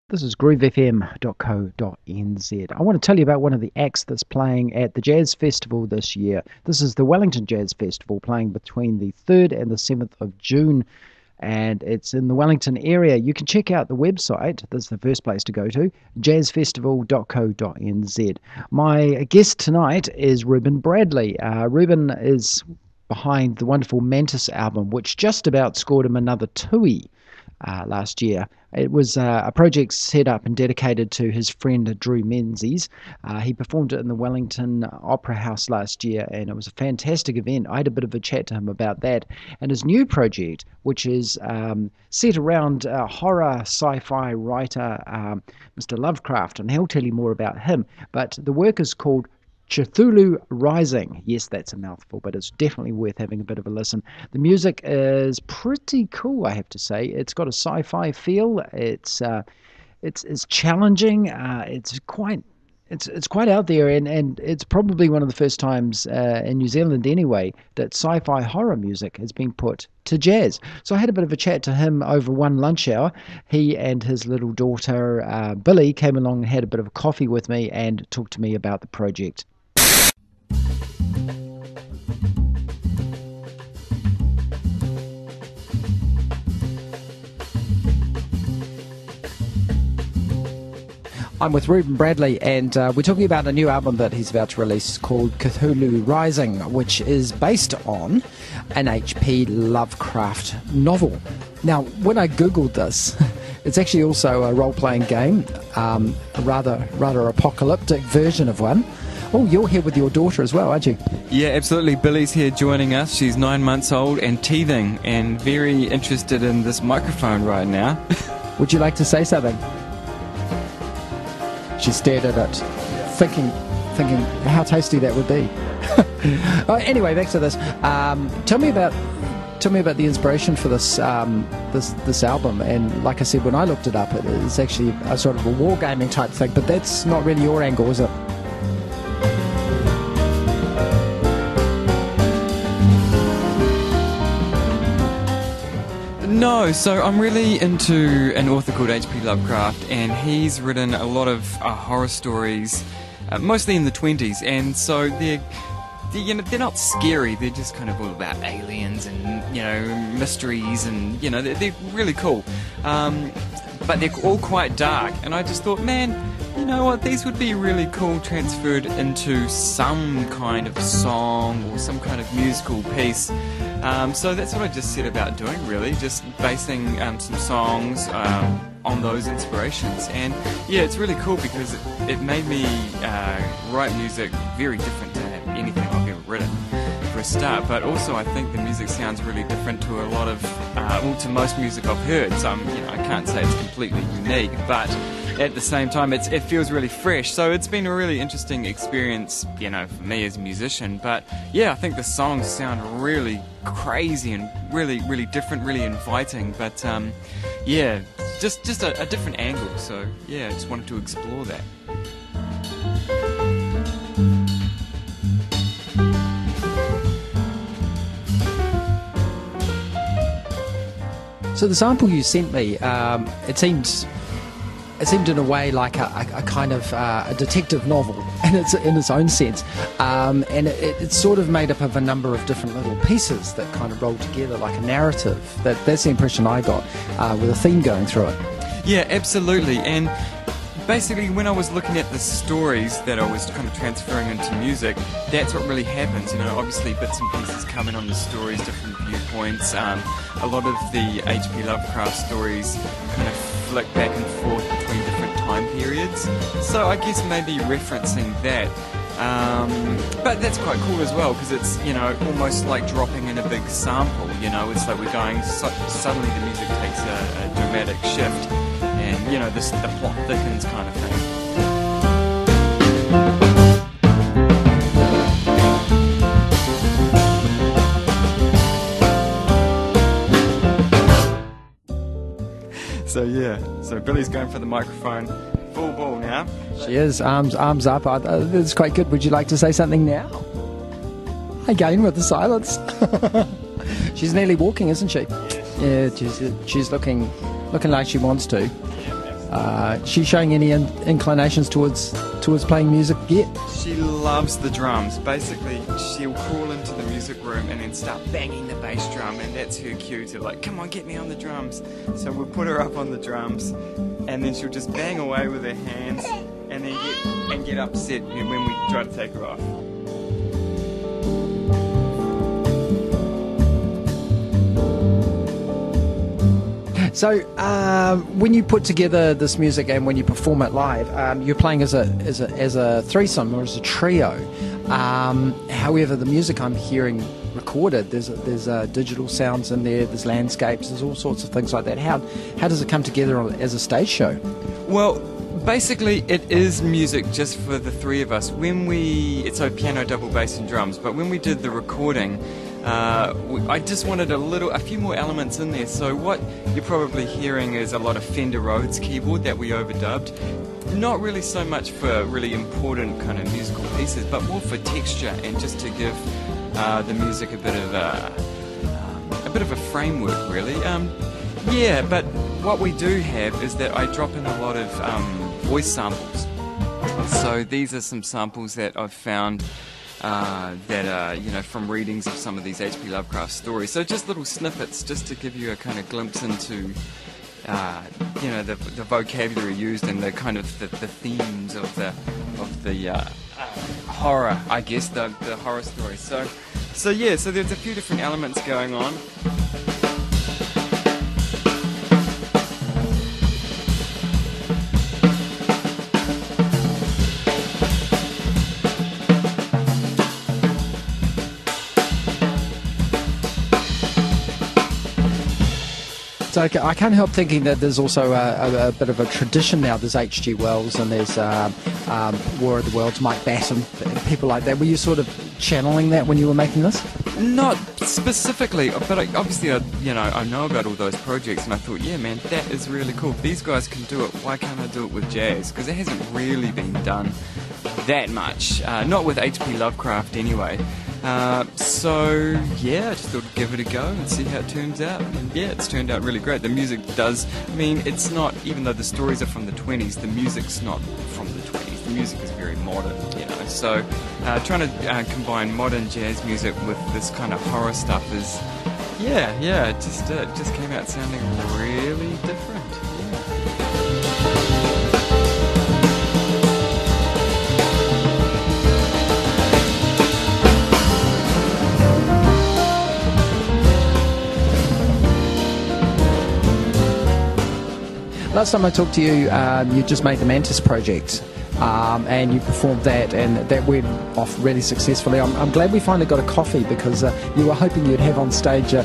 This is groovefm.co.nz. I want to tell you about one of the acts that's playing at the Jazz Festival this year. This is the Wellington Jazz Festival, playing between the 3rd and the 7th of June, and it's in the Wellington area. You can check out the website. This is the first place to go to, jazzfestival.co.nz. My guest tonight is Reuben Bradley. Reuben is behind the wonderful Mantis album, which just about scored him another Tui last year. It was a project set up and dedicated to his friend Drew Menzies. He performed it in the Wellington Opera House last year, and it was a fantastic event. I had a bit of a chat to him about that. And his new project, which is set around horror sci-fi writer Mr. Lovecraft, and he'll tell you more about him. But the work is called Cthulhu Rising. Yes, that's a mouthful, but it's definitely worth having a bit of a listen. The music is pretty cool, I have to say. It's got a sci-fi feel. It's challenging. It's quite out there, and it's probably one of the first times in New Zealand anyway that sci-fi horror music has been put to jazz. So I had a bit of a chat to him over one lunch hour. He and his little daughter Billy came along and had a bit of a coffee with me and talked to me about the project. I'm with Reuben Bradley, and we're talking about a new album that he's about to release called Cthulhu Rising, which is based on an HP Lovecraft novel. Now, when I googled this, it's actually also a role-playing game, a rather apocalyptic version of one. Oh, you're here with your daughter as well, aren't you? Yeah, absolutely. Billy's here joining us. She's 9 months old and teething and very interested in this microphone right now. Would you like to say something? She stared at it, thinking how tasty that would be. Anyway, back to this. Tell me about the inspiration for this album. And like I said, when I looked it up, it is actually a sort of a wargaming type thing. But that's not really your angle, is it? No, so I'm really into an author called HP Lovecraft, and he's written a lot of horror stories, mostly in the 20s, and so they're not scary. They're just kind of all about aliens and mysteries, and they're really cool. But they're all quite dark, and I just thought, man, you know what, these would be really cool transferred into some kind of song or some kind of musical piece. So that's what I just set about doing, really, just basing some songs on those inspirations. And yeah, it's really cool because it made me write music very different to anything I've ever written for a start, but also I think the music sounds really different to a lot of, to most music I've heard. So I can't say it's completely unique, but at the same time it feels really fresh. So it's been a really interesting experience, for me as a musician. But yeah, I think the songs sound really crazy and really, really different, really inviting. But yeah, just a different angle. So yeah, I just wanted to explore that. So the sample you sent me, it seemed in a way like a kind of a detective novel in its own sense, and it's sort of made up of a number of different little pieces that kind of roll together like a narrative. That's the impression I got, with a theme going through it. Yeah, absolutely. And basically, when I was looking at the stories that I was kind of transferring into music, that's what really happens. Obviously bits and pieces come in on the stories, different viewpoints. A lot of the HP Lovecraft stories kind of flick back and forth between different time periods. So I guess maybe referencing that. But that's quite cool as well, because it's, almost like dropping in a big sample. It's like we're going, suddenly the music takes a dramatic shift. And, the plot thickens kind of thing. So yeah, Billy's going for the microphone full ball now. She is, arms up. That's quite good. Would you like to say something now? Again with the silence. She's nearly walking, isn't she? Yeah, she's looking like she wants to. She showing any inclinations towards playing music yet? She loves the drums. Basically, she'll crawl into the music room and then start banging the bass drum, and that's her cue to like, come on, get me on the drums. So we'll put her up on the drums, and then she'll just bang away with her hands, and then get upset when we try to take her off. So, when you put together this music and when you perform it live, you're playing as a threesome or as a trio. However, the music I'm hearing recorded, there's digital sounds in there, there's landscapes, there's all sorts of things like that. How does it come together as a stage show? Well, basically, it is music just for the three of us. It's a piano, double bass, and drums. But when we did the recording, I just wanted a few more elements in there. So what you're probably hearing is a lot of Fender Rhodes keyboard that we overdubbed. Not really so much for really important kind of musical pieces, but more for texture and just to give the music a bit of a framework, really. Yeah, but what we do have is that I drop in a lot of voice samples. So these are some samples that I've found that are, from readings of some of these HP Lovecraft stories. So just little snippets, just to give you a kind of glimpse into, the vocabulary used and the kind of the themes of the horror, I guess, the horror story. So there's a few different elements going on. So I can't help thinking that there's also a bit of a tradition now. There's H.G. Wells and there's War of the Worlds, Mike Batten, people like that. Were you sort of channeling that when you were making this? Not specifically, but obviously I know about all those projects, and I thought, yeah, man, that is really cool. If these guys can do it, why can't I do it with jazz? Because it hasn't really been done that much, not with HP Lovecraft anyway. So yeah, I just thought I'd give it a go and see how it turns out. And yeah, it's turned out really great. The music it's not, even though the stories are from the 20s, the music's not from the 20s. The music is very modern, So trying to combine modern jazz music with this kind of horror stuff is, it just came out sounding really different. Last time I talked to you, you just made the Mantis project, and you performed that, and that went off really successfully. I'm glad we finally got a coffee, because you were hoping you'd have on stage a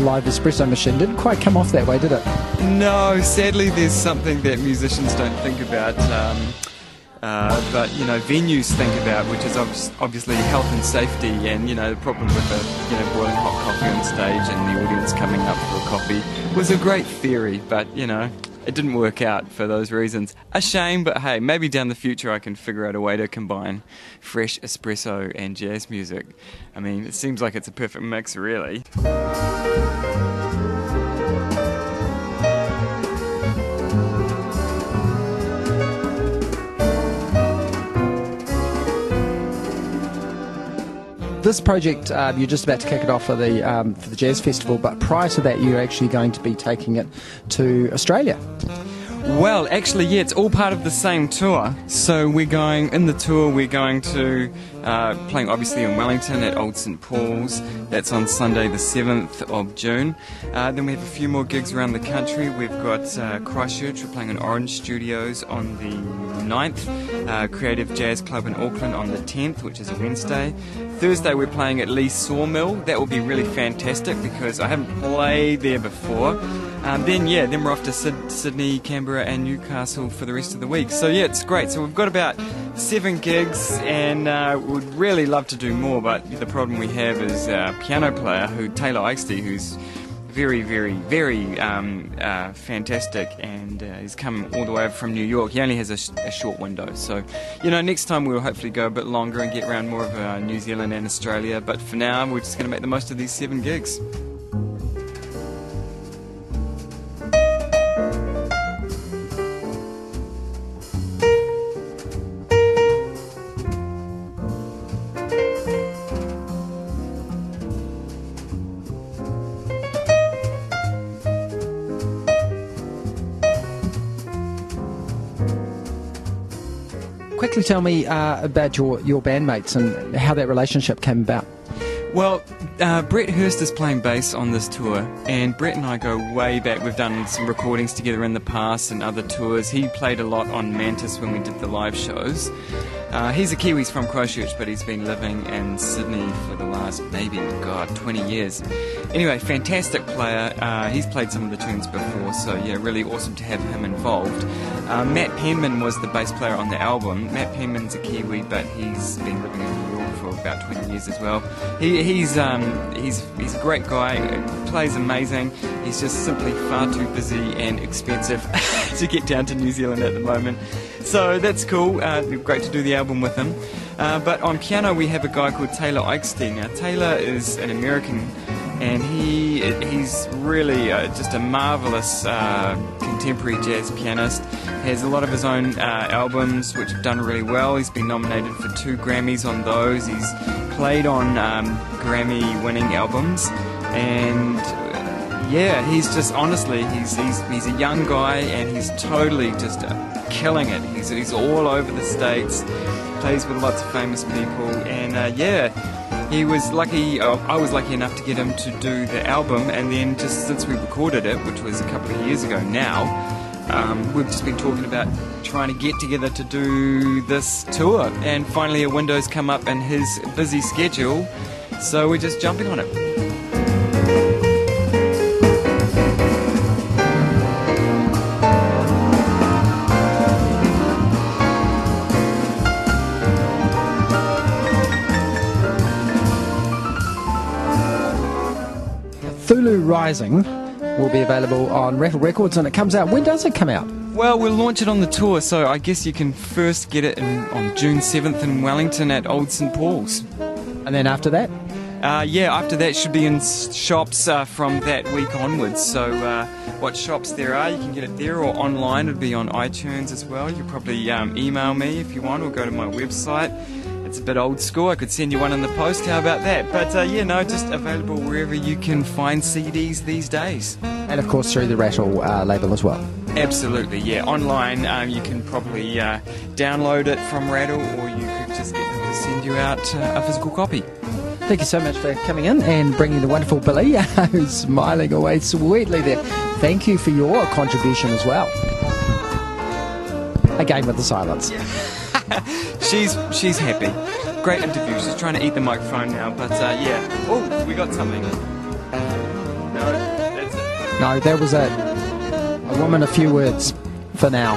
live espresso machine. Didn't quite come off that way, did it? No, sadly there's something that musicians don't think about, but venues think about, which is obviously health and safety, and the problem with boiling hot coffee on stage and the audience coming up for a coffee was a great theory, but it didn't work out for those reasons. A shame, but hey, maybe down the future I can figure out a way to combine fresh espresso and jazz music. I mean, it seems like it's a perfect mix, really. This project, you're just about to kick it off for the Jazz Festival, but prior to that you're actually going to be taking it to Australia. Well, actually, yeah, it's all part of the same tour. So we're going to playing obviously in Wellington at Old St Paul's. That's on Sunday the 7th of June. Then we have a few more gigs around the country. We've got Christchurch, we're playing in Orange Studios on the 9th, Creative Jazz Club in Auckland on the 10th, which is a Wednesday. Thursday we're playing at Lee Sawmill. That will be really fantastic because I haven't played there before. Then we're off to Sydney, Canberra and Newcastle for the rest of the week. So yeah, it's great. So we've got about 7 gigs, and would really love to do more, but the problem we have is our piano player, Taylor Eichste, who's very, very, very fantastic, and he's come all the way over from New York. He only has a short window, so next time we'll hopefully go a bit longer and get around more of New Zealand and Australia, but for now we're just going to make the most of these 7 gigs. quickly tell me about your bandmates and how that relationship came about. Well, Brett Hurst is playing bass on this tour, and Brett and I go way back. We've done some recordings together in the past and other tours. He played a lot on Mantis when we did the live shows. He's a Kiwi, he's from Christchurch, but he's been living in Sydney for the last, 20 years. Anyway, fantastic player. He's played some of the tunes before, so yeah, really awesome to have him involved. Matt Penman was the bass player on the album. Matt Penman's a Kiwi, but he's been living in New York for about 20 years as well. He's a great guy, plays amazing. He's just simply far too busy and expensive to get down to New Zealand at the moment. So that's cool. Great to do the album with him. But on piano we have a guy called Taylor Eichstein. Now Taylor is an American, and he's really just a marvellous contemporary jazz pianist. Has a lot of his own albums which have done really well. He's been nominated for 2 Grammys on those. He's played on Grammy-winning albums, and yeah, he's just honestly, he's a young guy, and he's totally just killing it. He's all over the States, plays with lots of famous people, and yeah. He was lucky, I was lucky enough to get him to do the album, and then just since we recorded it, which was a couple of years ago now, we've just been talking about trying to get together to do this tour, and finally a window's come up in his busy schedule, so we're just jumping on it. Cthulhu Rising will be available on Raffle Records, and it comes out. When does it come out? Well, we'll launch it on the tour, so I guess you can first get it on June 7th in Wellington at Old St Paul's. And then after that? Yeah, after that should be in shops from that week onwards. So what shops there are, you can get it there, or online. It'll be on iTunes as well. You can probably email me if you want, or go to my website. It's a bit old school. I could send you one in the post. How about that? But yeah, no, just available wherever you can find CDs these days. And of course through the Rattle label as well. Absolutely, yeah. Online, you can probably download it from Rattle, or you could just get them to send you out a physical copy. Thank you so much for coming in and bringing the wonderful Billy, who's smiling away sweetly there. Thank you for your contribution as well. Again with the silence. She's happy. Great interview. She's trying to eat the microphone now, but yeah. Oh, we got something. No, that's it. No, that was a woman, a few words for now.